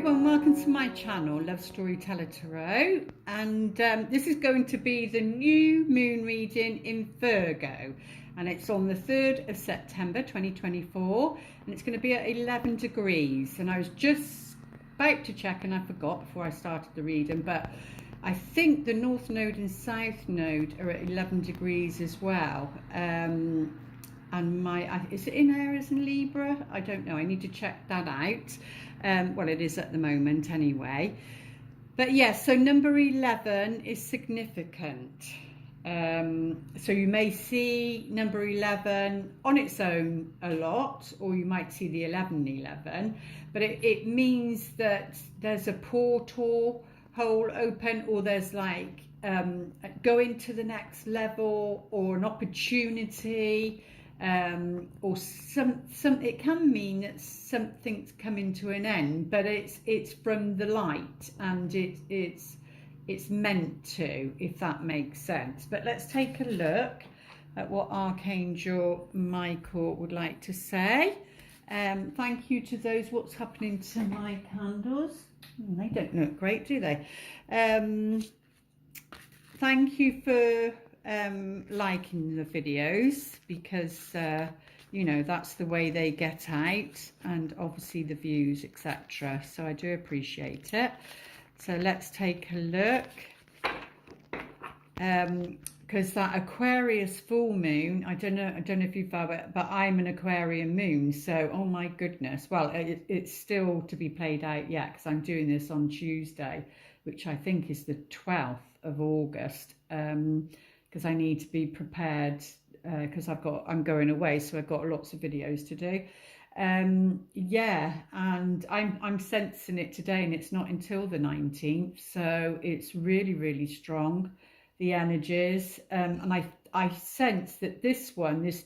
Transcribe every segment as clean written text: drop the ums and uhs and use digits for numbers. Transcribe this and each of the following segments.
everyone, welcome to my channel, Love Storyteller Tarot, and this is going to be the new moon reading in Virgo, and it's on the 3rd of September 2024, and it's going to be at 11 degrees, and I was just about to check and I forgot before I started the reading, but I think the North Node and South Node are at 11 degrees as well. And is it in Aries and Libra? I don't know, I need to check that out. Well, it is at the moment anyway. But yes, so number 11 is significant. So you may see number 11 on its own a lot, or you might see the 1111, but it means that there's a portal hole open, or there's like going to the next level, or an opportunity. Or it can mean that something's coming to an end, but it's from the light, and it's meant to, if that makes sense. But let's take a look at what Archangel Micheal would like to say. Thank you to those. What's happening to my candles? They don't look great, do they? Thank you for liking the videos, because you know, that's the way they get out, and obviously the views, etc. So I do appreciate it. So let's take a look, because that Aquarius full moon, I don't know if you've found it, but I'm an Aquarian moon, so oh my goodness. Well, it's still to be played out yet, because I'm doing this on Tuesday, which I think is the 12th of August. Because I need to be prepared, because I'm going away, so I've got lots of videos to do. Yeah, and I'm sensing it today, and it's not until the 19th, so it's really strong, the energies, and I sense that this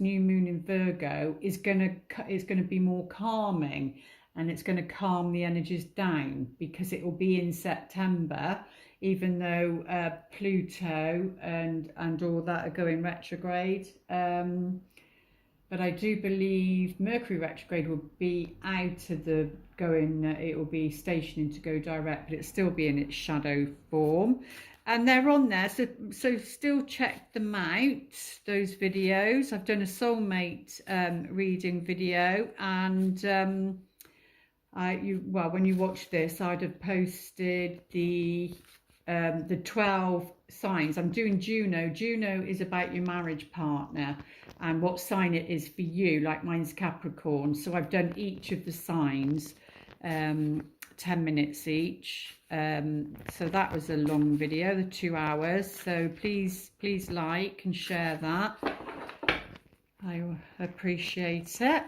new moon in Virgo is gonna be more calming, and it's going to calm the energies down, because it will be in September, even though Pluto and all that are going retrograde. But I do believe Mercury retrograde will be out of the it will be stationing to go direct, but it'll still be in its shadow form. And they're on there, so still check them out, those videos. I've done a soulmate reading video, and well, when you watch this, I'd have posted the 12 signs. I'm doing Juno. Juno is about your marriage partner and what sign it is for you, like mine's Capricorn. So I've done each of the signs, 10 minutes each. So that was a long video, the 2 hours. So please like and share that. I appreciate it.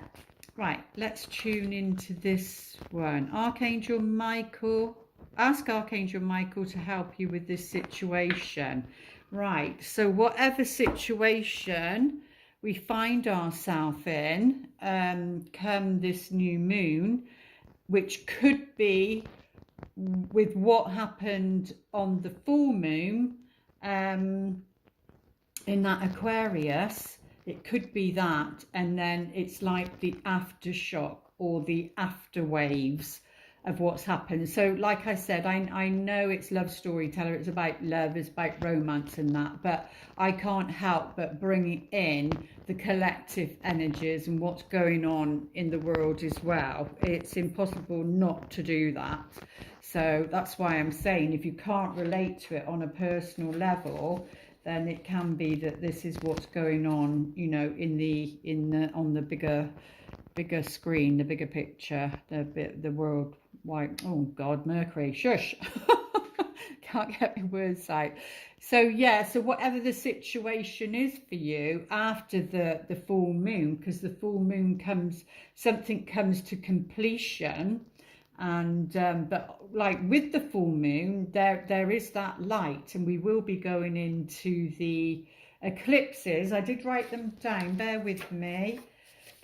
Right, let's tune into this one. Archangel Micheal. Ask Archangel Micheal to help you with this situation. Right, so whatever situation we find ourselves in, come this new moon, which could be with what happened on the full moon in that Aquarius, it could be that, and then it's like the aftershock or the after waves of what's happened. So like I said, I know it's Love Storyteller, it's about love, it's about romance and that, but I can't help but bring in the collective energies and what's going on in the world as well. It's impossible not to do that. So that's why I'm saying, if you can't relate to it on a personal level, then it can be that this is what's going on, you know, on the bigger screen, the bigger picture, the world wide. Oh God, Mercury, shush. Can't get my words out. So yeah, so whatever the situation is for you after the full moon, because the full moon something comes to completion. And but like with the full moon, there is that light, and we will be going into the eclipses. I did write them down, bear with me.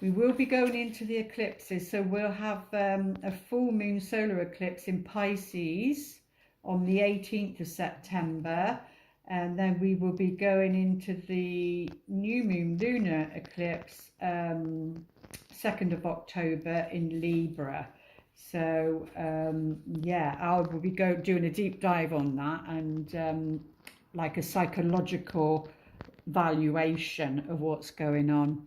We will be going into the eclipses, so we'll have a full moon solar eclipse in Pisces on the 18th of September, and then we will be going into the new moon lunar eclipse 2nd of October in Libra. So yeah, I'll be doing a deep dive on that, and like a psychological valuation of what's going on.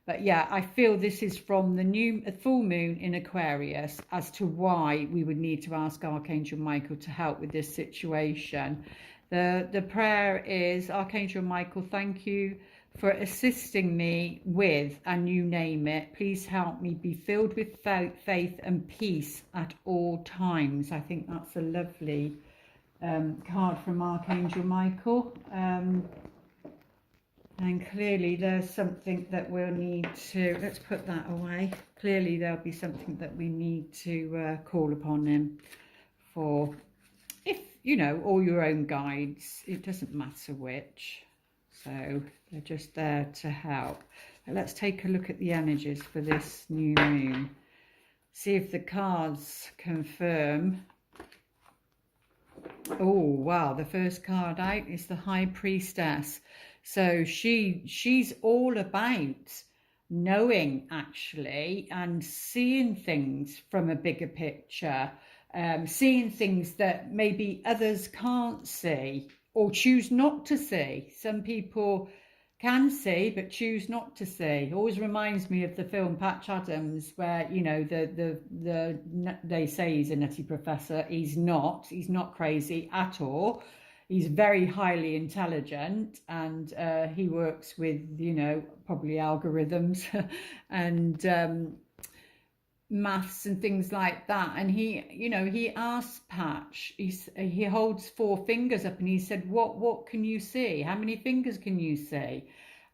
But yeah, I feel this is from the full moon in Aquarius as to why we would need to ask Archangel Michael to help with this situation. The prayer is, Archangel Michael, thank you for assisting me with, and you name it. Please help me be filled with faith and peace at all times. I think that's a lovely card from Archangel Michael. And clearly there's something that we'll need to, let's put that away. Clearly there'll be something that we need to call upon him for. If, you know, all your own guides, it doesn't matter which. So they're just there to help. But let's take a look at the energies for this new moon. See if the cards confirm. Oh, wow. The first card out is the High Priestess. So she's all about knowing, actually, and seeing things from a bigger picture, seeing things that maybe others can't see or choose not to see. Some people can see but choose not to see. Always reminds me of the film Patch Adams, where, you know, they say he's a nutty professor. He's not crazy at all. He's very highly intelligent, and he works with, you know, probably algorithms and maths and things like that. And he, you know, he asked Patch, he holds 4 fingers up and he said, what can you see? How many fingers can you see?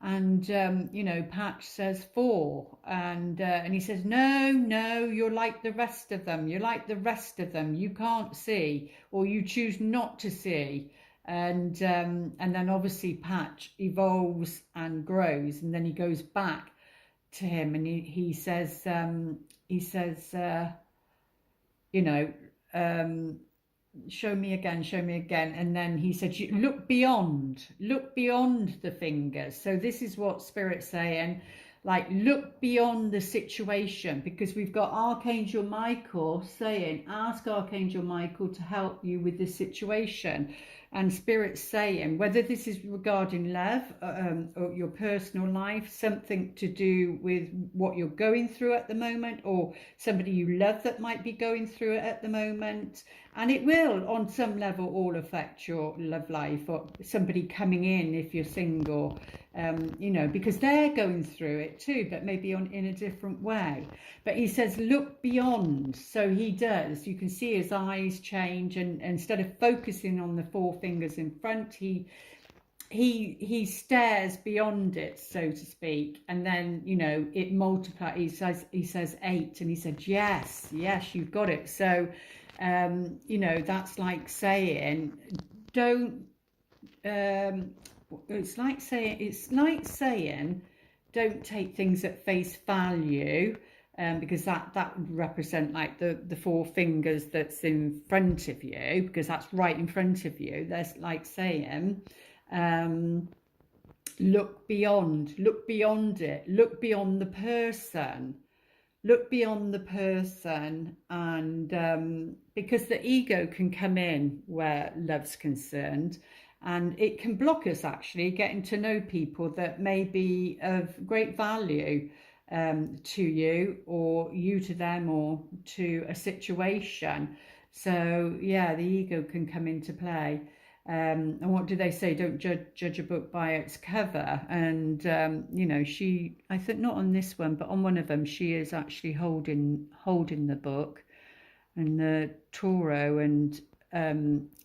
And you know, Patch says 4, and he says, no, you're like the rest of them. You're like the rest of them. You can't see, or you choose not to see. And then obviously Patch evolves and grows, and then he goes back to him, and he says, you know, show me again. And then he said, look beyond the fingers. So this is what Spirit's saying, like, look beyond the situation, because we've got Archangel Michael saying, ask Archangel Michael to help you with this situation. And Spirit's saying, whether this is regarding love or your personal life, something to do with what you're going through at the moment, or somebody you love that might be going through it at the moment. And it will, on some level, all affect your love life, or somebody coming in if you're single, you know, because they're going through it too, but maybe in a different way. But he says, look beyond. So he does. You can see his eyes change, and instead of focusing on the 4 fingers in front, he stares beyond it, so to speak, and then, you know, it multiplies. He says 8, and he said, yes, you've got it. So you know, that's like saying, don't it's like saying don't take things at face value, because that would represent like the 4 fingers that's in front of you, because that's right in front of you. That's like saying, look beyond it, look beyond the person. Look beyond the person, and because the ego can come in where love's concerned, and it can block us actually getting to know people that may be of great value to you, or you to them, or to a situation. So yeah, the ego can come into play. And what do they say? Don't judge a book by its cover. And you know, I think not on this one, but on one of them, she is actually holding the book, and the Taureau, and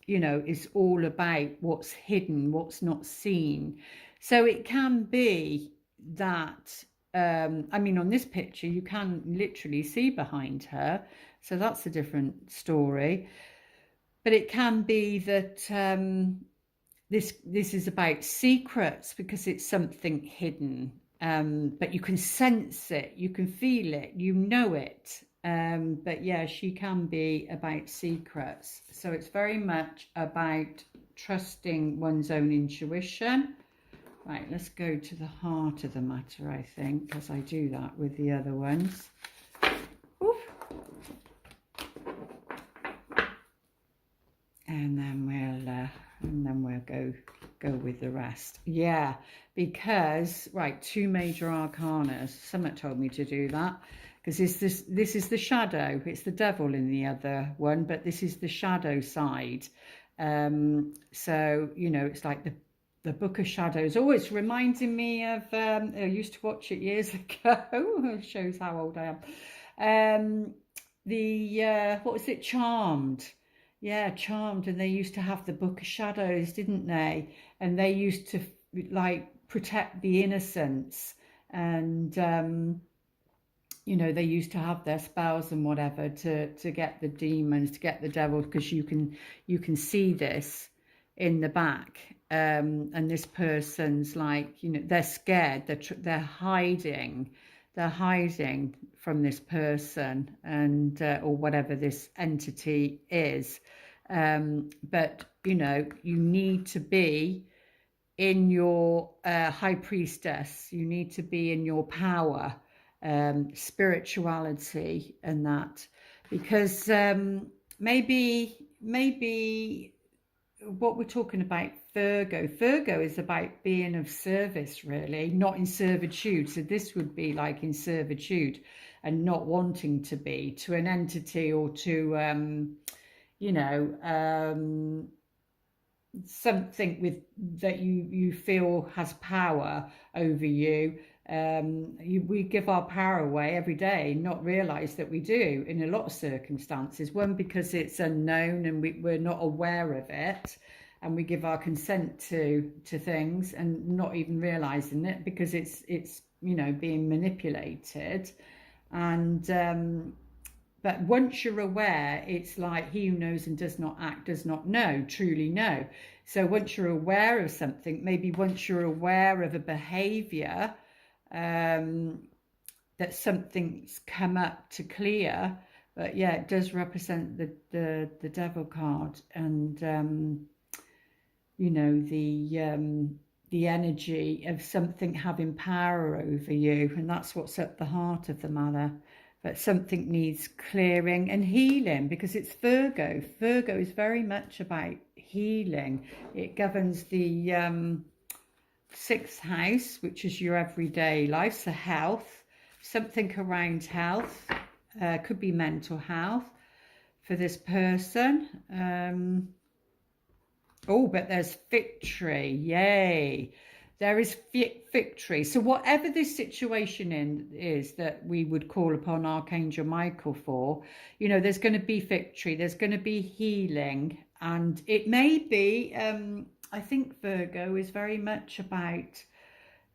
you know, is all about what's hidden, what's not seen. So it can be that I mean, on this picture you can literally see behind her, so that's a different story. But it can be that this is about secrets, because it's something hidden, but you can sense it, you can feel it, you know it. But yeah, she can be about secrets. So it's very much about trusting one's own intuition. Right, let's go to the heart of the matter, I think, because I do that with the other ones. Oof. we'll go with the rest. Yeah, because right, 2 major arcana. Someone told me to do that because this is the shadow. It's the devil in the other one, but this is the shadow side. So you know, it's like the Book of Shadows. Oh, it's reminding me of I used to watch it years ago. It shows how old I am. What was it, Charmed? Yeah, Charmed. And they used to have the Book of Shadows, didn't they? And they used to like protect the innocents, and you know, they used to have their spells and whatever to get the demons, to get the devil, because you can see this in the back. And this person's like, you know, they're scared, they're hiding from this person, and or whatever this entity is. But you know, you need to be in your high priestess, you need to be in your power, spirituality, and that, because maybe what we're talking about, Virgo is about being of service, really, not in servitude. So this would be like in servitude and not wanting to be to an entity, or to you know, something with that you feel has power over you. We give our power away every day, not realize that we do in a lot of circumstances. One, because it's unknown and we're not aware of it, and we give our consent to things and not even realizing it, because it's you know, being manipulated. And but once you're aware, it's like he who knows and does not act does not know, truly know. So once you're aware of something, maybe once you're aware of a behavior, that something's come up to clear. But yeah, it does represent the devil card, and you know, the energy of something having power over you, and that's what's at the heart of the matter. But something needs clearing and healing, because it's Virgo. Virgo is very much about healing. It governs the 6th house, which is your everyday life, so health, something around health, could be mental health for this person. Oh, but there's victory, yay. There is victory. So whatever this situation is that we would call upon Archangel Micheal for, you know, there's going to be victory, there's going to be healing. And it may be, I think Virgo is very much about,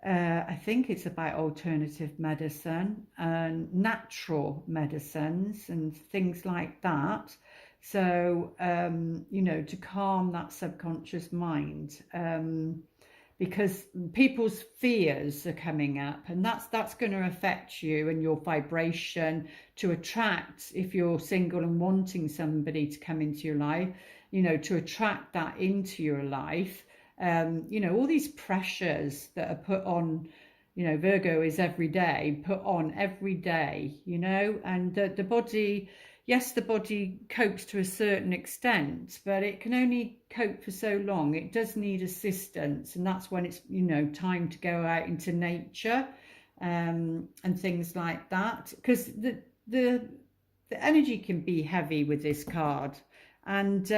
I think it's about alternative medicine and natural medicines and things like that. So, you know, to calm that subconscious mind, because people's fears are coming up, and that's going to affect you and your vibration to attract, if you're single and wanting somebody to come into your life, you know, to attract that into your life. You know, all these pressures that are put on, you know, Virgo is every day, put on every day, you know, and the body, yes, the body copes to a certain extent, but it can only cope for so long. It does need assistance, and that's when it's, you know, time to go out into nature, and things like that, because the energy can be heavy with this card, and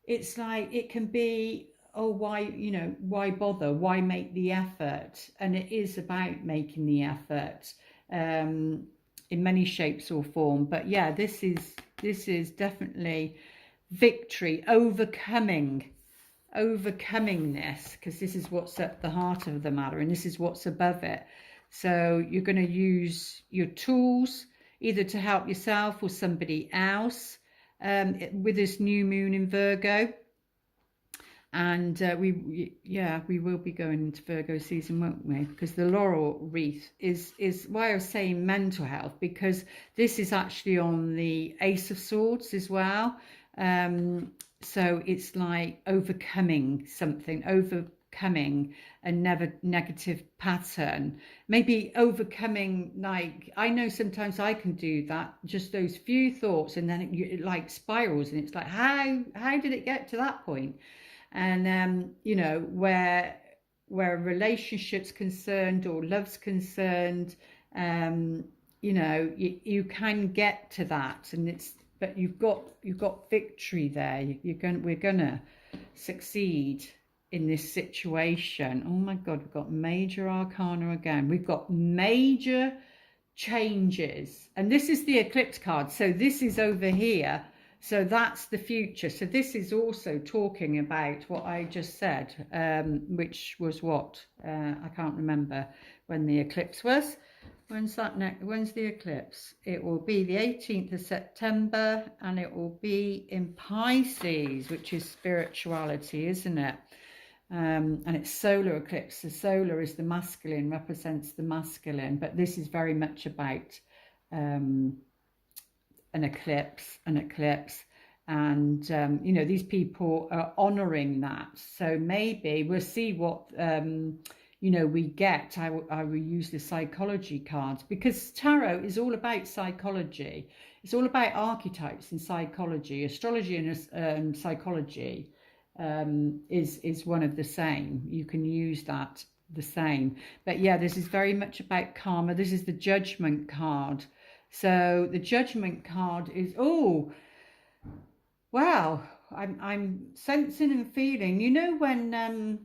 it's like it can be, oh, why, you know, why bother, why make the effort? And it is about making the effort, in many shapes or form. But yeah, this is definitely victory, overcoming this, because this is what's at the heart of the matter, and this is what's above it. So you're going to use your tools either to help yourself or somebody else, with this new moon in Virgo. And we will be going into Virgo season, won't we? Because the laurel wreath is why I was saying mental health, because this is actually on the Ace of Swords as well. So it's like overcoming something, overcoming a negative pattern, maybe overcoming, like, I know sometimes I can do that, just those few thoughts, and then it like spirals, and it's like, how did it get to that point? And you know, where a relationship's concerned or love's concerned, you know, you can get to that, and it's, but you've got victory there. We're gonna succeed in this situation. Oh my God, we've got major arcana again. We've got major changes, and this is the eclipse card, so this is over here, so that's the future. So this is also talking about what I just said, which was what, I can't remember when the eclipse was. When's the eclipse? It will be the 18th of September, and it will be in Pisces, which is spirituality, isn't it? And it's solar eclipse. The solar is the masculine, represents the masculine, but this is very much about an eclipse, and you know, these people are honoring that. So maybe we'll see what you know, we get. I will use the psychology cards, because tarot is all about psychology. It's all about archetypes and psychology. Astrology and psychology is one of the same. You can use that the same. But yeah, this is very much about karma. This is the Judgment card. So the Judgment card is, oh wow, I'm sensing and feeling, you know, when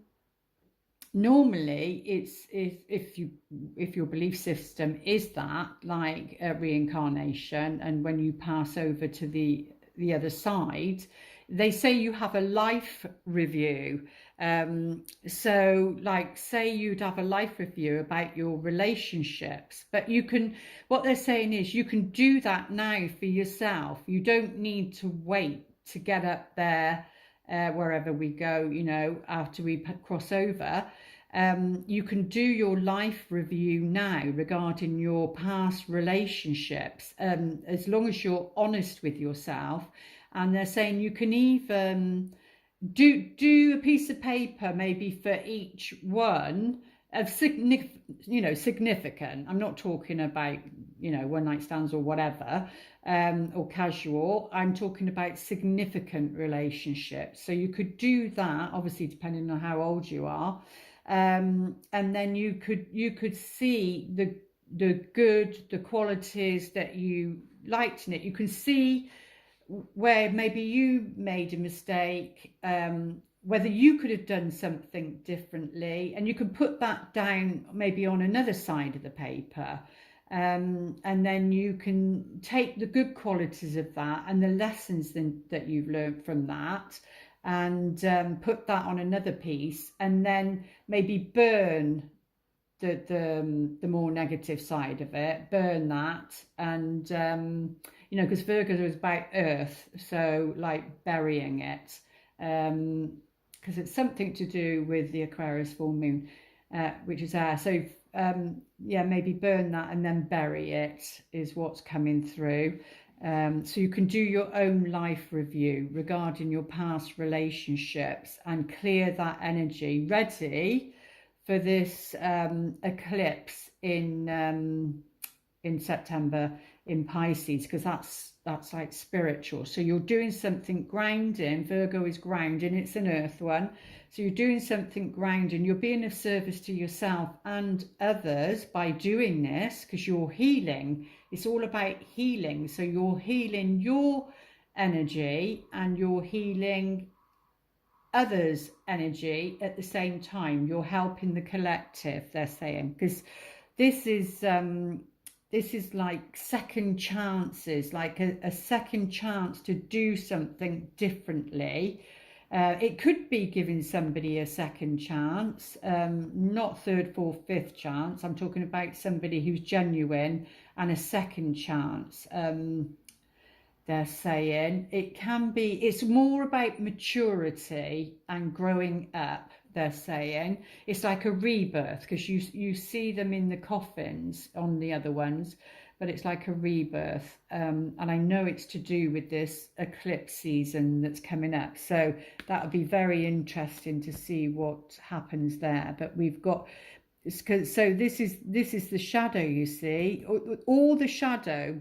normally it's, if your belief system is that, like a reincarnation, and when you pass over to the other side, they say you have a life review. So like, say you'd have a life review about your relationships, but you can, what they're saying is you can do that now for yourself. You don't need to wait to get up there, wherever we go, you know, after we cross over. You can do your life review now regarding your past relationships, as long as you're honest with yourself. And they're saying you can even do a piece of paper maybe for each one of significant. I'm not talking about, you know, one night stands or whatever, or casual. I'm talking about significant relationships. So you could do that, obviously depending on how old you are, and then you could see the good, the qualities that you liked in it. You can see where maybe you made a mistake, whether you could have done something differently, and you can put that down maybe on another side of the paper, and then you can take the good qualities of that and the lessons that you've learned from that, and put that on another piece, and then maybe burn the more negative side of it, burn that, and you know, because Virgo is about earth, so like burying it, because it's something to do with the Aquarius full moon, which is air. So yeah, maybe burn that and then bury it is what's coming through. So you can do your own life review regarding your past relationships and clear that energy, ready for this eclipse in September in Pisces, because that's like spiritual. So you're doing something grounding. Virgo is grounding, it's an earth one. So you're doing something grounding. You're being of service to yourself and others by doing this, because you're healing. It's all about healing. So you're healing your energy and you're healing others' energy at the same time. You're helping the collective, they're saying, because this is like second chances, like a second chance to do something differently. It could be giving somebody a second chance, not third, fourth, fifth chance. I'm talking about somebody who's genuine and a second chance. They're saying it can be, it's more about maturity and growing up. They're saying it's like a rebirth, because you see them in the coffins on the other ones, but it's like a rebirth, and I know it's to do with this eclipse season that's coming up, so that would be very interesting to see what happens there. But we've got, so this is the shadow, you see, all the shadow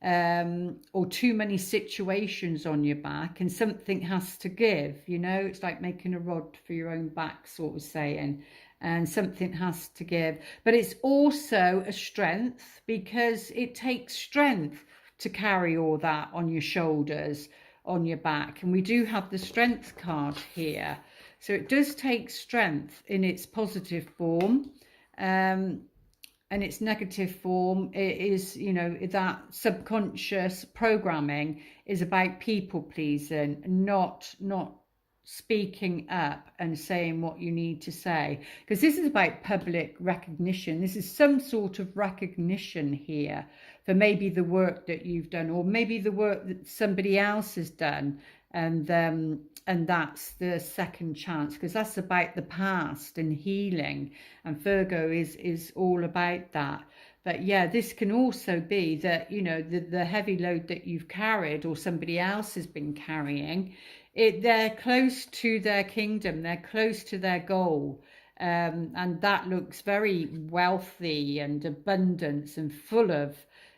or too many situations on your back, and something has to give, you know. It's like making a rod for your own back, sort of saying, and something has to give. But it's also a strength, because it takes strength to carry all that on your shoulders, on your back. And we do have the strength card here, so it does take strength in its positive form. And its negative form, it is, you know, that subconscious programming is about people pleasing, not speaking up and saying what you need to say, because this is about public recognition. This is some sort of recognition here for maybe the work that you've done, or maybe the work that somebody else has done, and that's the second chance, because that's about the past and healing, and Virgo is all about that. But yeah, this can also be that, you know, the heavy load that you've carried, or somebody else has been carrying it, they're close to their kingdom, they're close to their goal, and that looks very wealthy and abundance and full of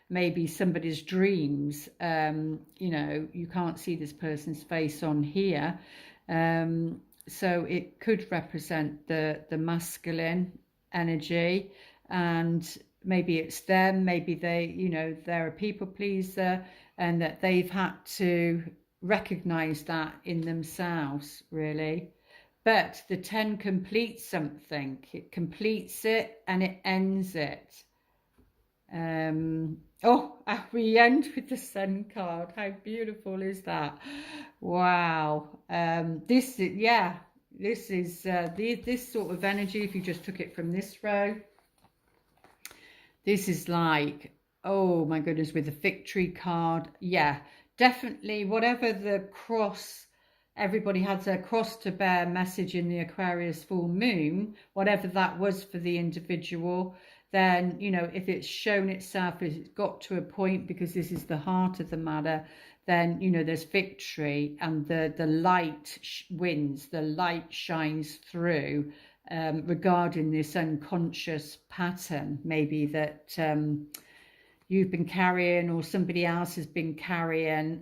maybe somebody's dreams. You know, you can't see this person's face on here, so it could represent the masculine energy, and maybe it's them, maybe they, you know, they're a people pleaser, and that they've had to recognize that in themselves, really. But the 10 completes something, it completes it and it ends it. Oh, we end with the Sun card. How beautiful is that? Wow. This is, yeah, this is this sort of energy. If you just took it from this row, this is like, oh my goodness, with the victory card. Yeah, definitely. Whatever the cross, everybody has a cross to bear message in the Aquarius full moon, whatever that was for the individual, then, you know, if it's shown itself, if it's got to a point, because this is the heart of the matter, then, you know, there's victory, and the light wins, the light shines through, regarding this unconscious pattern, maybe that you've been carrying, or somebody else has been carrying,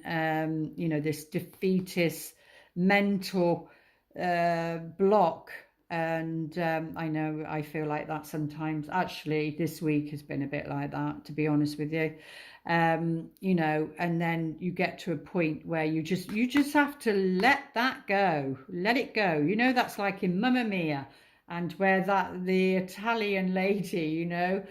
you know, this defeatist mental block. And I know I feel like that sometimes. Actually, this week has been a bit like that, to be honest with you. You know, and then you get to a point where you just have to let that go, let it go. You know, that's like in Mamma Mia, and where the Italian lady, you know,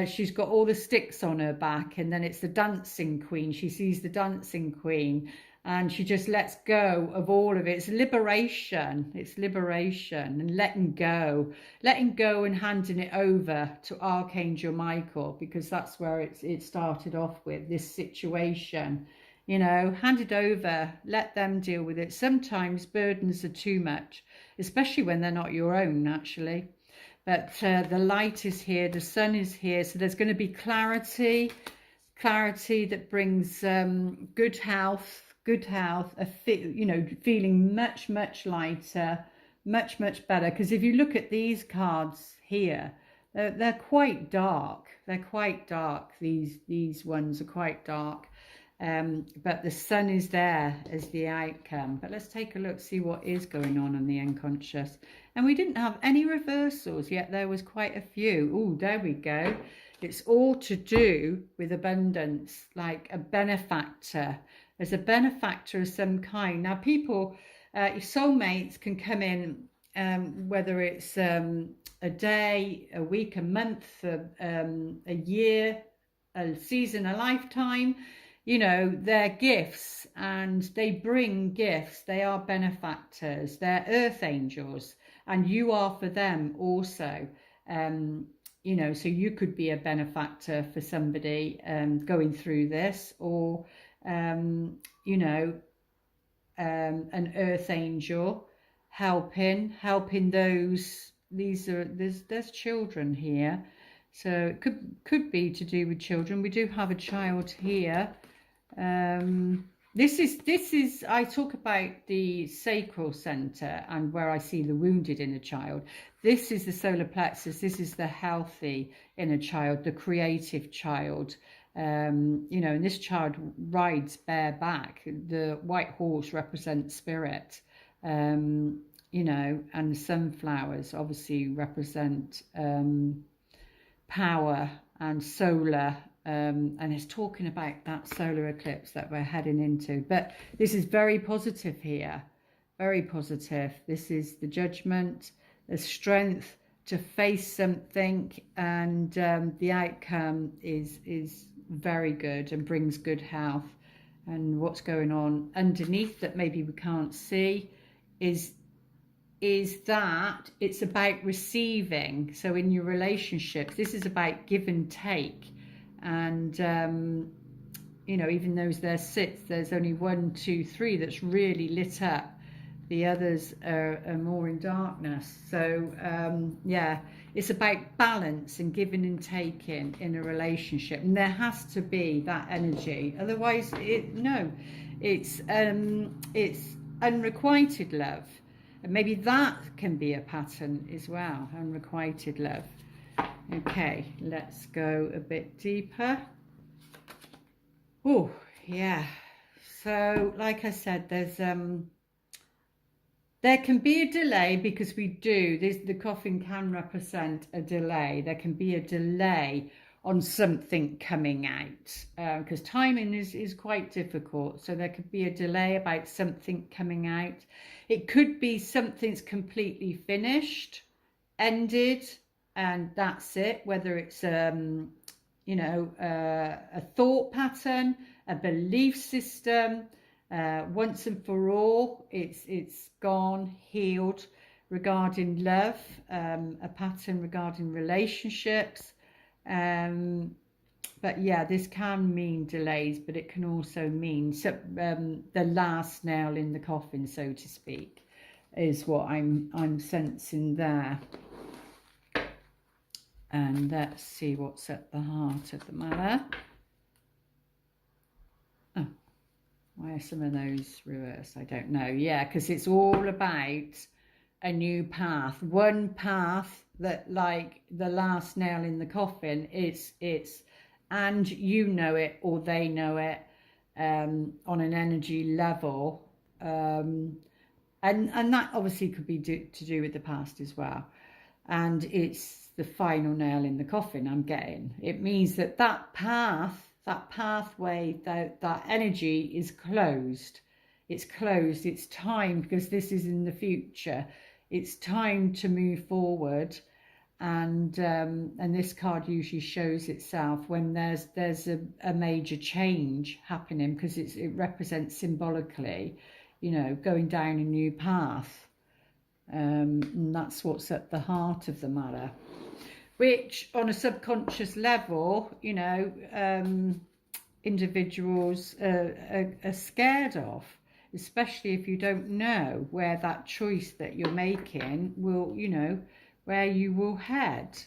she's got all the sticks on her back, and then it's the dancing queen. She sees the dancing queen, and she just lets go of all of it. It's liberation. It's liberation and letting go and handing it over to Archangel Micheal, because that's where it started off with, this situation. You know, hand it over, let them deal with it. Sometimes burdens are too much, especially when they're not your own, actually. But the light is here, the sun is here, so there's going to be clarity that brings good health, you know, feeling much lighter, much better. Because if you look at these cards here, they're quite dark. They're quite dark. These ones are quite dark. But the sun is there as the outcome. But let's take a look, see what is going on in the unconscious. And we didn't have any reversals, yet there was quite a few. Oh, there we go. It's all to do with abundance, like a benefactor. There's a benefactor of some kind. Now, people, your soulmates can come in, whether it's a day, a week, a month, a year, a season, a lifetime. You know, they're gifts, and they bring gifts. They are benefactors. They're earth angels, and you are for them also. You know, so you could be a benefactor for somebody going through this, or you know, an earth angel helping those. There's children here, so it could be to do with children. We do have a child here. This is I talk about the sacral center, and where I see the wounded inner child. This is the solar plexus. This is the healthy inner child, the creative child. You know, and this child rides bareback. The white horse represents spirit, you know, and sunflowers obviously represent power and solar. And it's talking about that solar eclipse that we're heading into. But this is very positive here, very positive. This is the judgment, the strength to face something, and the outcome is very good and brings good health. And what's going on underneath that maybe we can't see is that it's about receiving. So in your relationships, this is about give and take. And you know, even though there sits, there's only 1, 2, 3 that's really lit up. The others are more in darkness. So yeah, it's about balance and giving and taking in a relationship, and there has to be that energy. Otherwise, it's unrequited love, and maybe that can be a pattern as well. Unrequited love. Okay, let's go a bit deeper. Oh yeah. So like I said, there can be a delay, because the coffin can represent a delay. There can be a delay on something coming out, because timing is quite difficult. So there could be a delay about something coming out. It could be something's completely finished, ended, and that's it. Whether it's you know, a thought pattern, a belief system, once and for all, it's gone, healed. Regarding love, a pattern regarding relationships, but yeah, this can mean delays, but it can also mean the last nail in the coffin, so to speak, is what I'm sensing there. And let's see what's at the heart of the matter. Oh, why are some of those reversed? I don't know. Yeah, because it's all about a new path. One path that, like the last nail in the coffin, it's and you know it, or they know it, on an energy level. And that obviously could be to do with the past as well. And it's the final nail in the coffin I'm getting. It means that pathway, that energy is closed. It's closed. It's time, because this is in the future. It's time to move forward. And this card usually shows itself when there's a major change happening, because it represents symbolically, you know, going down a new path. And that's what's at the heart of the matter, which on a subconscious level, you know, individuals are scared of, especially if you don't know where that choice that you're making will, you know, where you will head.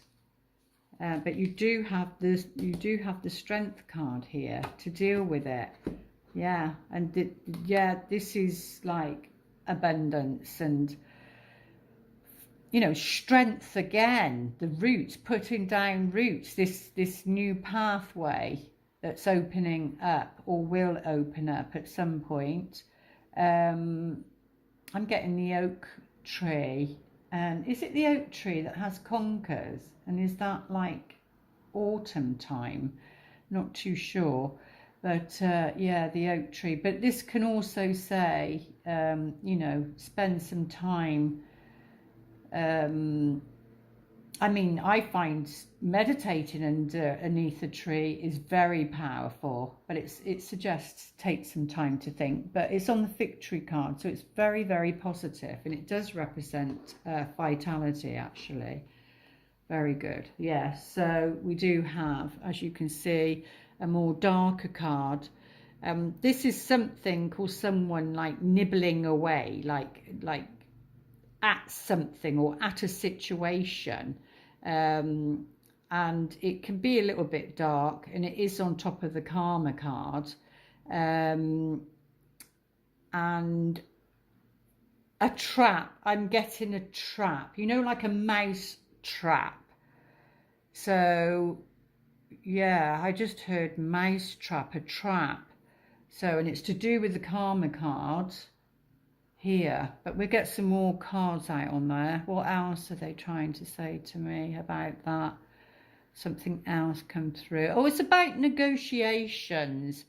But you do have the strength card here to deal with it. Yeah, and this is like abundance and, you know, strength again, the roots, putting down roots, this new pathway that's opening up, or will open up at some point. I'm getting the oak tree. And is it the oak tree that has conkers? And is that like autumn time? Not too sure. But yeah, the oak tree. But this can also say, you know, spend some time. I mean, I find meditating underneath a tree is very powerful, but it suggests take some time to think. But it's on the victory card, so it's very, very positive, and it does represent vitality, actually. Very good. Yeah, so we do have, as you can see, a more darker card. This is something called someone like nibbling away, like at something or at a situation, and it can be a little bit dark, and it is on top of the karma card, and a trap. I'm getting a trap, you know, like a mouse trap. So yeah, I just heard mousetrap, a trap. So, and it's to do with the karma cards here. But we'll get some more cards out on there. What else are they trying to say to me about that? Something else come through. Oh, it's about negotiations.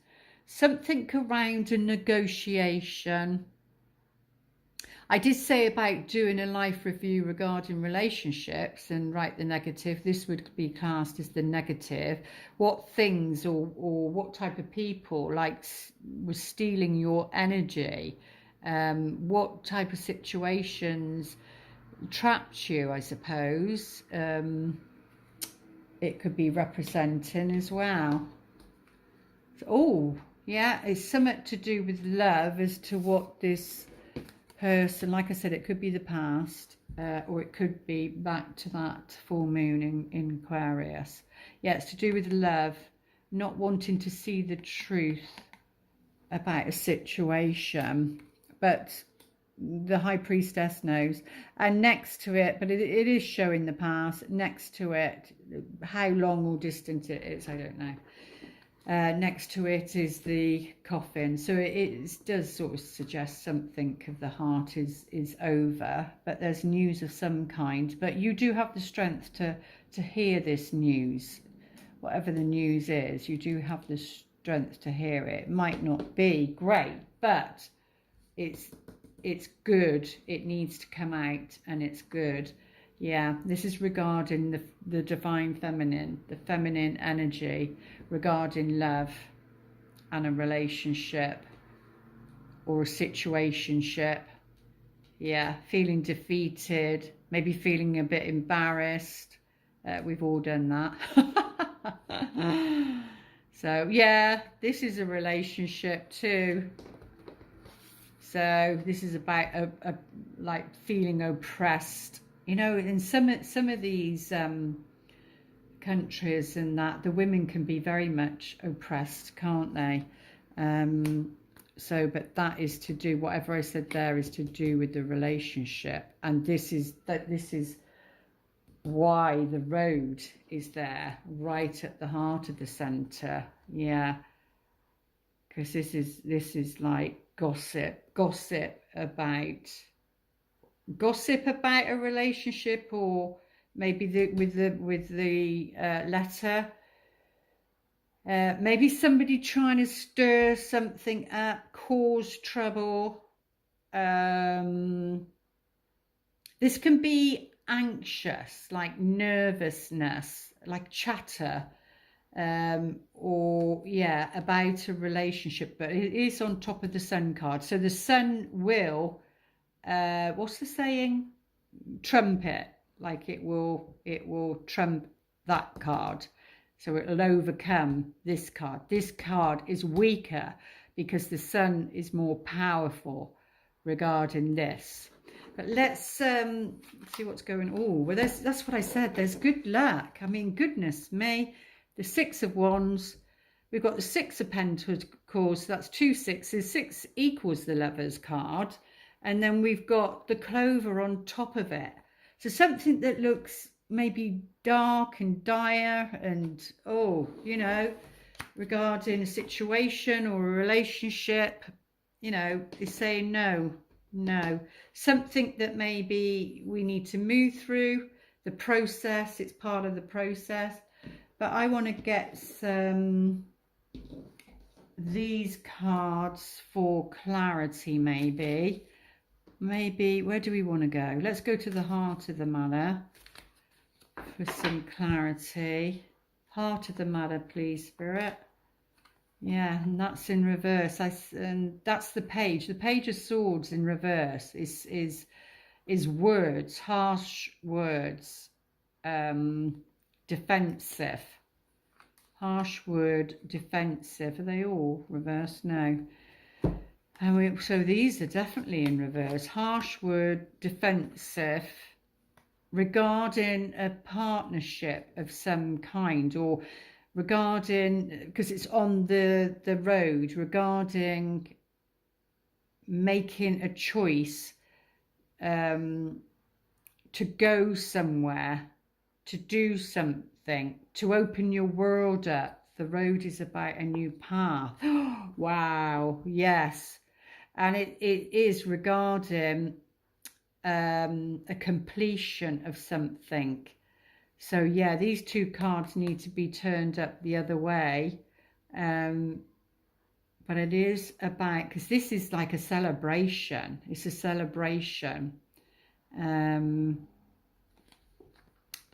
Something around a negotiation. I did say about doing a life review regarding relationships and write the negative. This would be classed as the negative. What things or what type of people was stealing your energy? What type of situations trapped you, I suppose. It could be representing as well. Oh, yeah, it's something to do with love as to what this person, like I said, it could be the past, or it could be back to that full moon in Aquarius. Yeah, it's to do with love, not wanting to see the truth about a situation, but the High Priestess knows. And next to it, but it is showing the past, next to it, how long or distant it is, I don't know. Next to it is the coffin, so it does sort of suggest something of the heart is over, but there's news of some kind. But you do have the strength to hear this news, whatever the news is. You do have the strength to hear it. It might not be great, but it's good. It needs to come out, and it's good. Yeah, this is regarding the divine feminine, the feminine energy, regarding love and a relationship or a situationship. Yeah, feeling defeated, maybe feeling a bit embarrassed. We've all done that. So yeah, this is a relationship too. So this is about like feeling oppressed. You know, in some of these countries and that, the women can be very much oppressed, can't they? So, but that is to do, whatever I said there is to do with the relationship. And this is why the road is there, right at the heart of the center. Yeah. Because this is like gossip about a relationship, or maybe with the letter, maybe somebody trying to stir something up, cause trouble. This can be anxious, like nervousness, like chatter, or yeah, about a relationship, but it is on top of the Sun card. So the Sun will what's the saying, trump it, like it will trump that card, so it'll overcome this card. This card is weaker because the Sun is more powerful regarding this. But let's see what's going on. Oh, well, that's what I said, there's good luck. I mean, goodness me, the Six of Wands, we've got the Six of Pentacles, that's 2 sixes, 6 equals the Lovers card. And then we've got the Clover on top of it. So something that looks maybe dark and dire and, oh, you know, regarding a situation or a relationship, you know, is saying no. Something that maybe we need to move through the process. It's part of the process. But I want to get these cards for clarity, maybe. Where do we want to go? Let's go to the heart of the matter for some clarity. Heart of the matter, please, Spirit. Yeah, and that's in reverse. And that's the Page. The Page of Swords in reverse is words, harsh words, defensive. Harsh word, defensive. Are they all reversed? No. So these are definitely in reverse. Harsh word, defensive, regarding a partnership of some kind, or regarding, because it's on the road, regarding making a choice to go somewhere, to do something. something, to open your world up. The road is about a new path. Wow, yes. And it is regarding a completion of something. So yeah, these two cards need to be turned up the other way. But it is about, because this is like a celebration. It's a celebration. But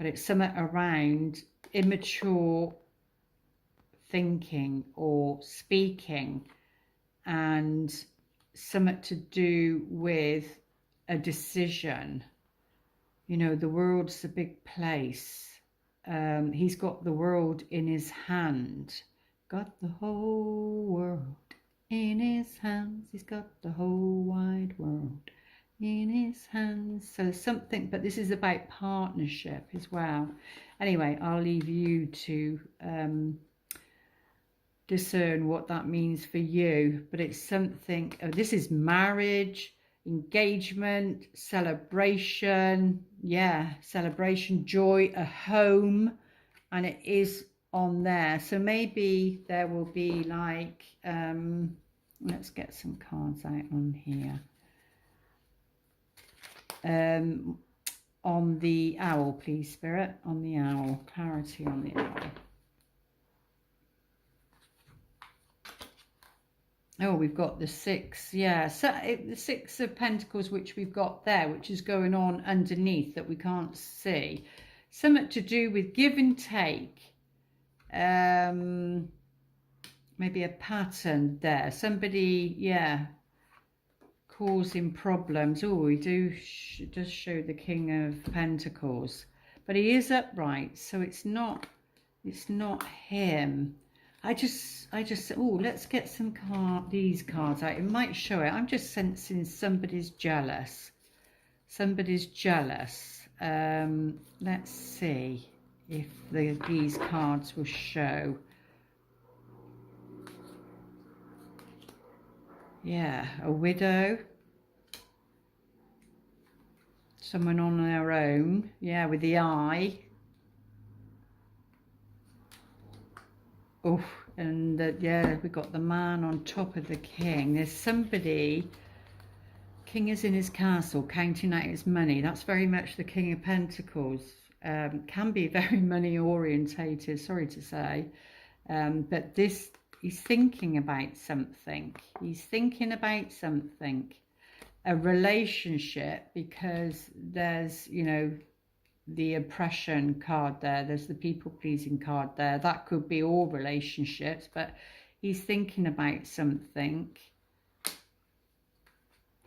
it's something around immature thinking or speaking, and something to do with a decision. You know, the world's a big place. He's got the world in his hand. Got the whole world in his hands. He's got the whole wide world in his hands. So something, but this is about partnership as well. Anyway, I'll leave you to discern what that means for you. But it's something, this is marriage, engagement, celebration. Yeah, celebration, joy, a home, and it is on there. So maybe there will be like, let's get some cards out on here. On the owl, please, Spirit, on the owl, clarity on the owl. Oh, we've got the 6, yeah. So the 6 of Pentacles, which we've got there, which is going on underneath that we can't see. Something to do with give and take. Maybe a pattern there. Somebody, yeah, causing problems. Oh, we does show the King of Pentacles, but he is upright, so it's not him. I just oh, let's get some these cards out. It might show it. I'm just sensing somebody's jealous. Somebody's jealous. Let's see if these cards will show. Yeah, a widow. Someone on their own. Yeah, with the eye. Oh, and yeah, we got the man on top of the king. There's somebody. King is in his castle, counting out his money. That's very much the King of Pentacles. Can be very money orientated, sorry to say. But this, he's thinking about something. He's thinking about something. A relationship, because there's, you know, the oppression card there. There's the people-pleasing card there. That could be all relationships, but he's thinking about something.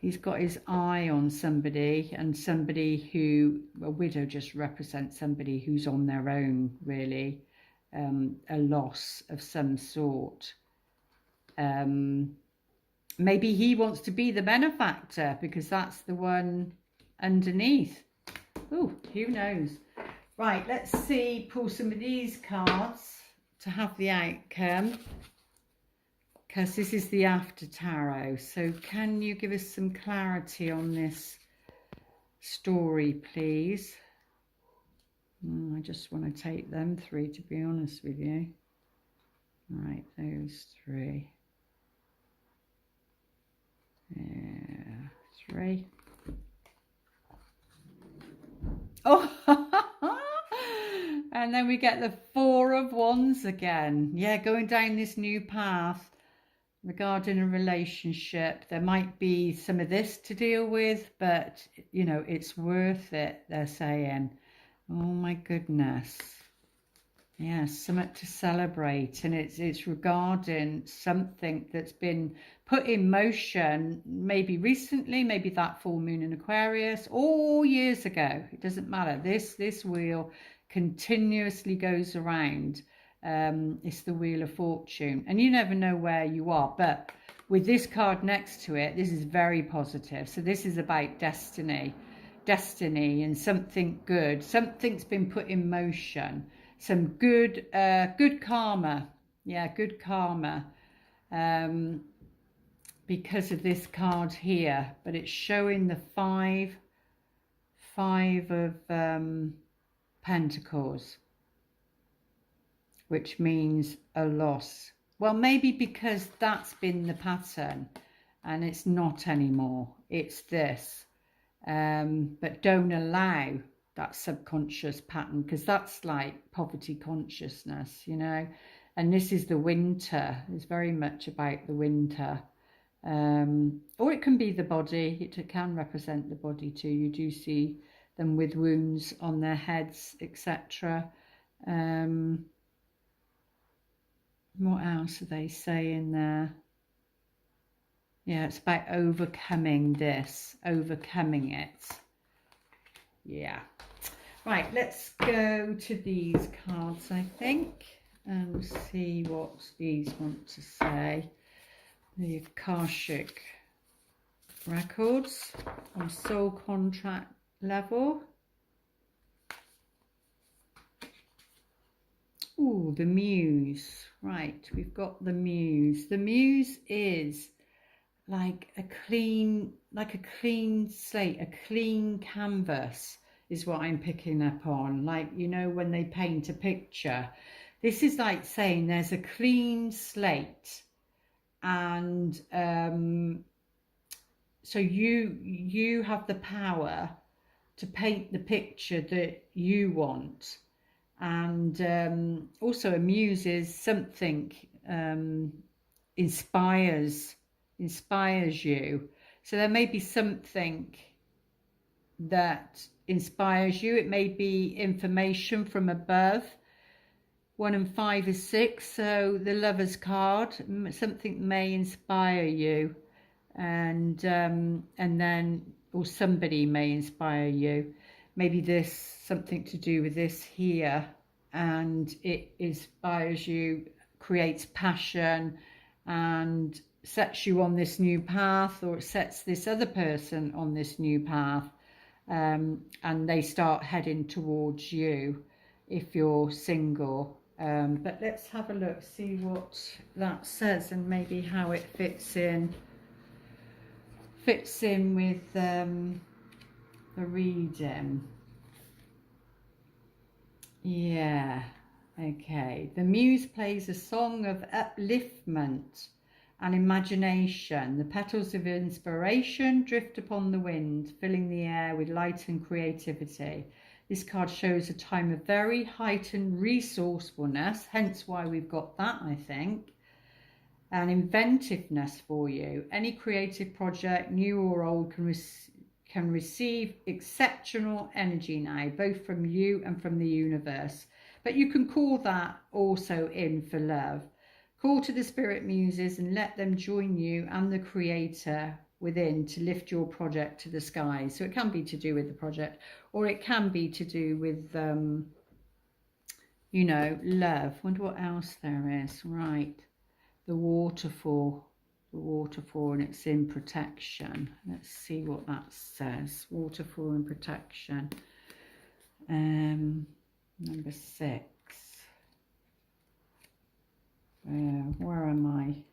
He's got his eye on somebody, and somebody who, a widow just represents somebody who's on their own, really. A loss of some sort. Maybe he wants to be the benefactor, because that's the one underneath. Oh, who knows? Right, let's see, pull some of these cards to have the outcome, because this is the after tarot. So can you give us some clarity on this story, please? I just want to take them 3, to be honest with you. Right, those 3. Yeah, 3. Oh, and then we get the 4 of Wands again. Yeah, going down this new path regarding a relationship. There might be some of this to deal with, but, you know, it's worth it, they're saying. Oh, my goodness. Yeah, something to celebrate, and it's regarding something that's been put in motion, maybe recently, maybe that full moon in Aquarius, or years ago. It doesn't matter. This wheel continuously goes around. It's the Wheel of Fortune, and you never know where you are. But with this card next to it, this is very positive. So this is about destiny and something good. Something's been put in motion. Some good karma. Yeah, good karma. Because of this card here. But it's showing the 5 of Pentacles. which means a loss. Well, maybe because that's been the pattern and it's not anymore. It's this. But don't allow that subconscious pattern, because that's like poverty consciousness, you know. And this is the winter. It's very much about the winter. Or it can be the body. It can represent the body too. You do see them with wounds on their heads, etc. What else are they saying there? Yeah, it's about overcoming this, overcoming it. Yeah. Right, let's go to these cards, I think, and see what these want to say. The Akashic records on soul contract level. Ooh, the Muse. Right, we've got the Muse. The Muse is like a clean slate, a clean canvas is what I'm picking up on. Like, you know, when they paint a picture, this is like saying there's a clean slate, and so you have the power to paint the picture that you want. And also a muse is something inspires you. So there may be something that inspires you. It may be information from above. 1 and 5 is 6, so the Lover's card, something may inspire you, and then, or somebody may inspire you. Maybe this, something to do with this here, and it inspires you, creates passion, and sets you on this new path, or it sets this other person on this new path, and they start heading towards you if you're single. But let's have a look, see what that says, and maybe how it fits in with the reading. Yeah, okay. The Muse plays a song of upliftment and imagination. The petals of inspiration drift upon the wind, filling the air with light and creativity. This card shows a time of very heightened resourcefulness, hence why we've got that, I think, and inventiveness for you. Any creative project, new or old, can receive exceptional energy now, both from you and from the universe. But you can call that also in for love. Call to the spirit muses and let them join you and the creator within to lift your project to the skies. So it can be to do with the project, or it can be to do with, you know, love. Wonder what else there is. Right, the waterfall, and it's in protection. Let's see what that says. Waterfall and protection. Number 6. Where am I?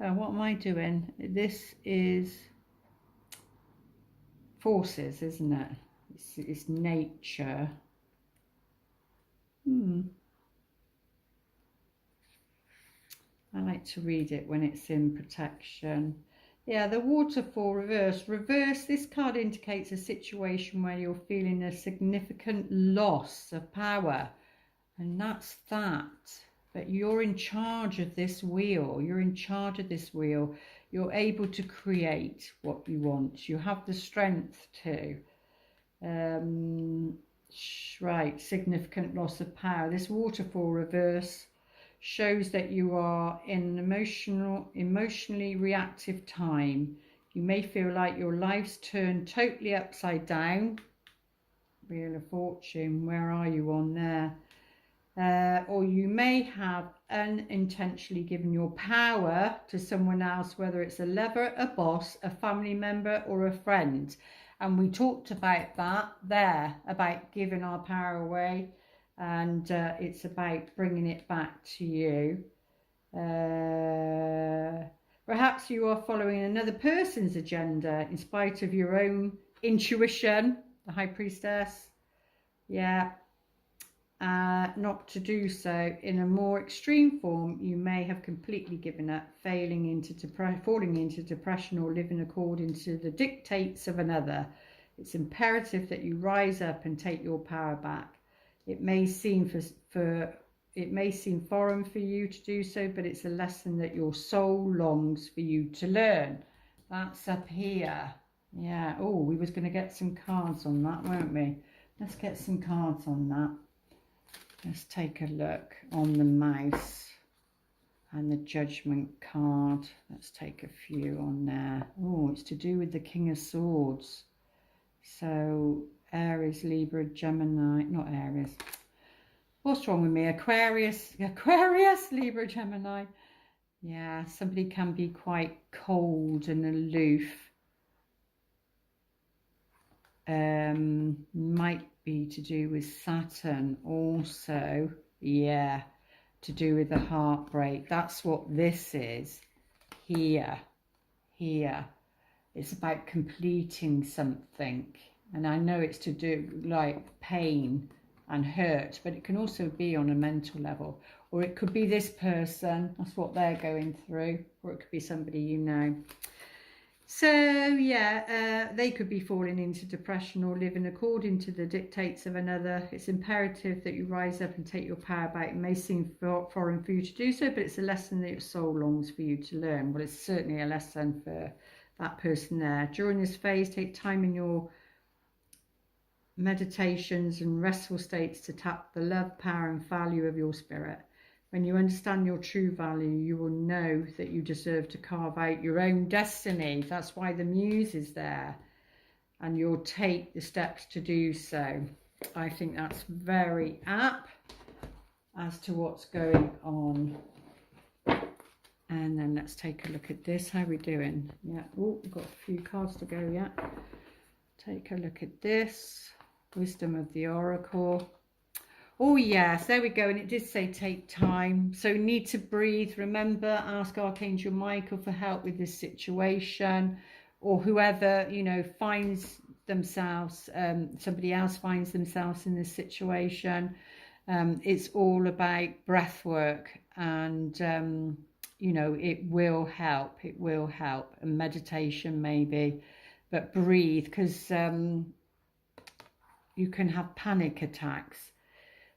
What am I doing? This is forces, isn't it? It's nature. I like to read it when it's in protection. Yeah, the waterfall reverse. Reverse, this card indicates a situation where you're feeling a significant loss of power. And that's that. But you're in charge of this wheel. You're in charge of this wheel. You're able to create what you want. You have the strength to. Right, significant loss of power. This waterfall reverse shows that you are in an emotionally reactive time. You may feel like your life's turned totally upside down. Wheel of Fortune, where are you on there? Or you may have unintentionally given your power to someone else, whether it's a lover, a boss, a family member, or a friend. And we talked about that there, about giving our power away. And it's about bringing it back to you. Perhaps you are following another person's agenda in spite of your own intuition, the High Priestess. Yeah. not to do so. In a more extreme form, you may have completely given up, falling into depression, or living according to the dictates of another. It's imperative that you rise up and take your power back. It may seem foreign for you to do so, but it's a lesson that your soul longs for you to learn. That's up here. Yeah. Oh, we was going to get some cards on that, weren't we? Let's get some cards on that. Let's take a look on the mouse and the judgment card. Let's take a few on there. Oh, it's to do with the King of Swords. So Aries, Libra, Gemini, not Aries. What's wrong with me? Aquarius, Libra, Gemini. Yeah, somebody can be quite cold and aloof. Might be to do with Saturn also. Yeah, to do with the heartbreak. That's what this is. Here. It's about completing something. And I know it's to do like pain and hurt, but it can also be on a mental level. Or it could be this person, that's what they're going through. Or it could be somebody you know. So yeah, they could be falling into depression or living according to the dictates of another. It's imperative that you rise up and take your power back. It may seem foreign for you to do so, but it's a lesson that your soul longs for you to learn. Well, it's certainly a lesson for that person there. During this phase, take time in your meditations and restful states to tap the love, power and value of your spirit. When you understand your true value, you will know that you deserve to carve out your own destiny. That's why the muse is there. And you'll take the steps to do so. I think that's very apt as to what's going on. And then let's take a look at this. How are we doing? Yeah. Oh, we've got a few cards to go yet. Take a look at this. Wisdom of the Oracle. Oh yes, there we go. And it did say take time. So need to breathe. Remember, ask Archangel Micheal for help with this situation, or whoever, you know, finds themselves, somebody else finds themselves in this situation. It's all about breath work, and you know, it will help. It will help. And meditation maybe, but breathe, because you can have panic attacks.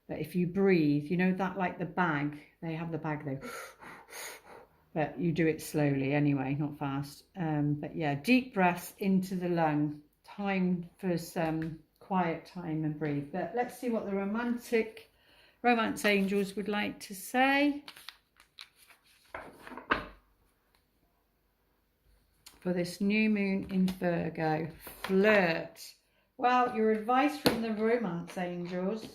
But if you breathe, you know that, like the bag, they have the bag though, but you do it slowly anyway, not fast. But yeah, deep breaths into the lung, time for some quiet time and breathe. But let's see what the romance angels would like to say for this new moon in Virgo. Flirt. Well, your advice from the romance angels,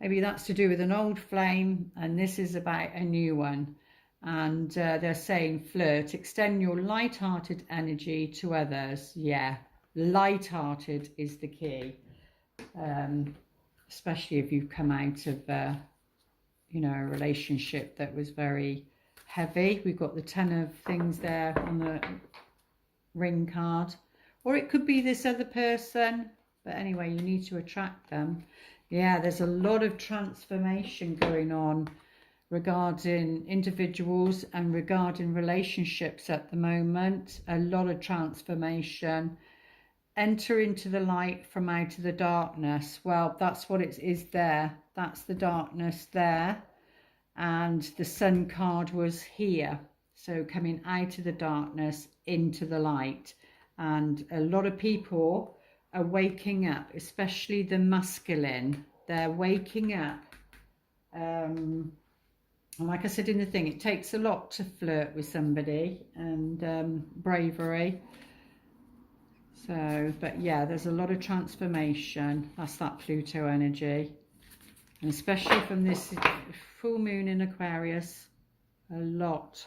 maybe that's to do with an old flame, and this is about a new one. And they're saying flirt, extend your light-hearted energy to others. Yeah, light-hearted is the key, especially if you've come out of, you know, a relationship that was very heavy. We've got the 10 of things there on the ring card, or it could be this other person. But anyway, you need to attract them. Yeah, there's a lot of transformation going on regarding individuals and regarding relationships at the moment. A lot of transformation. Enter into the light from out of the darkness. Well, that's what it is there. That's the darkness there. And the sun card was here. So coming out of the darkness into the light. And a lot of people are waking up, especially the masculine. They're waking up. And like I said in the thing, it takes a lot to flirt with somebody, and bravery. So, but yeah, there's a lot of transformation. That's that Pluto energy. And especially from this full moon in Aquarius, a lot.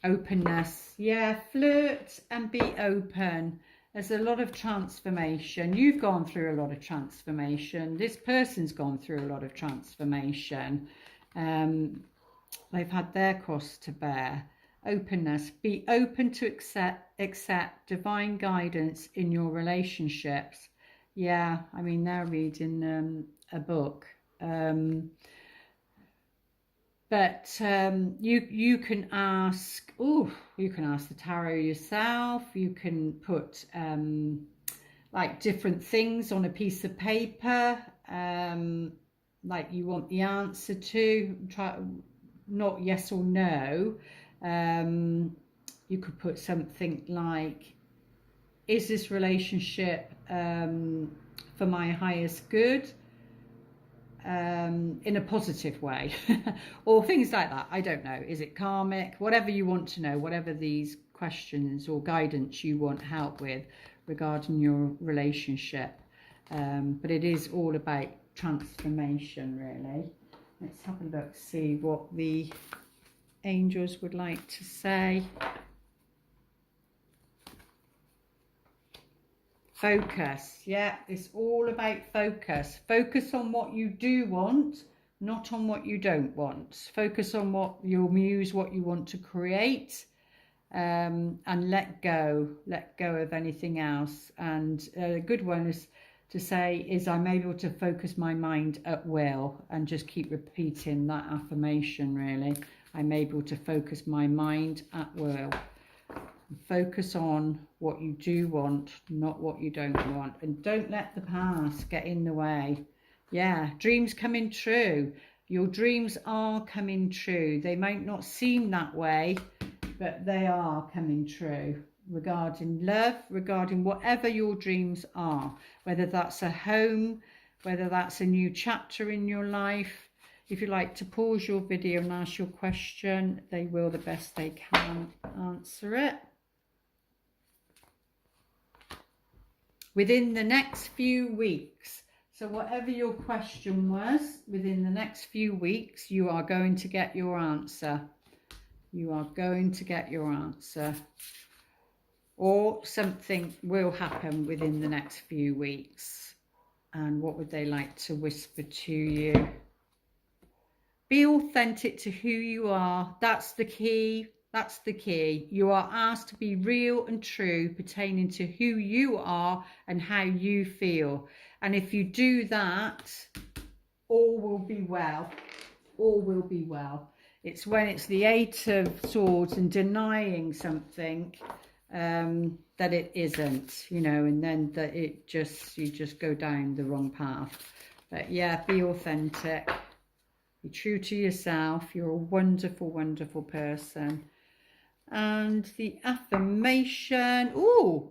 Openness. Yeah, flirt and be open. There's a lot of transformation. You've gone through a lot of transformation. This person's gone through a lot of transformation. They've had their cross to bear. Openness. Be open to accept divine guidance in your relationships. Yeah, I mean, they're reading a book. But you can ask, you can ask the tarot yourself. You can put like different things on a piece of paper, like you want the answer to. Try not yes or no. You could put something like, is this relationship for my highest good? In a positive way, or things like that. I don't know. Is it karmic? Whatever you want to know, whatever these questions or guidance you want help with regarding your relationship. But it is all about transformation, really. Let's have a look, see what the angels would like to say. Focus. Yeah, it's all about focus. Focus on what you do want, not on what you don't want. Focus on what your muse, what you want to create, and let go of anything else. And a good one is to say is, I'm able to focus my mind at will, and just keep repeating that affirmation, really. I'm able to focus my mind at will. Focus on what you do want, not what you don't want, and don't let the past get in the way. Yeah, dreams coming true. Your dreams are coming true. They might not seem that way, but they are coming true, regarding love, regarding whatever your dreams are, whether that's a home, whether that's a new chapter in your life. If you like to pause your video and ask your question, they will the best they can answer it. Within the next few weeks. So whatever your question was, within the next few weeks, you are going to get your answer. You are going to get your answer. Or something will happen within the next few weeks. And what would they like to whisper to you? Be authentic to who you are. That's the key. That's the key. You are asked to be real and true, pertaining to who you are and how you feel. And if you do that, all will be well. All will be well. It's when it's the Eight of Swords and denying something that it isn't, you know, and then that you just go down the wrong path. But yeah, be authentic. Be true to yourself. You're a wonderful, wonderful person. And the affirmation,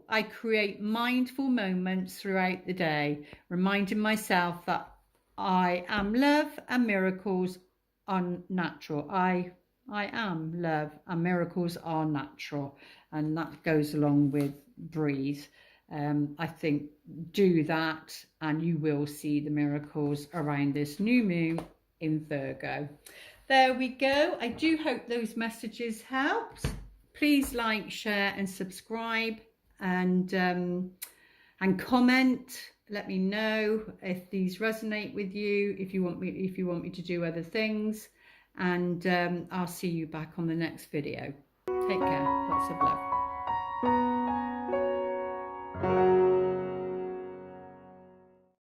I create mindful moments throughout the day, reminding myself that I am love and miracles are natural. I am love and miracles are natural. And that goes along with breathe. I think do that and you will see the miracles around this new moon in Virgo. There we go. I do hope those messages helped. Please like, share and subscribe, and comment. Let me know if these resonate with you, if you want me to do other things, and I'll see you back on the next video. Take care. Lots of love.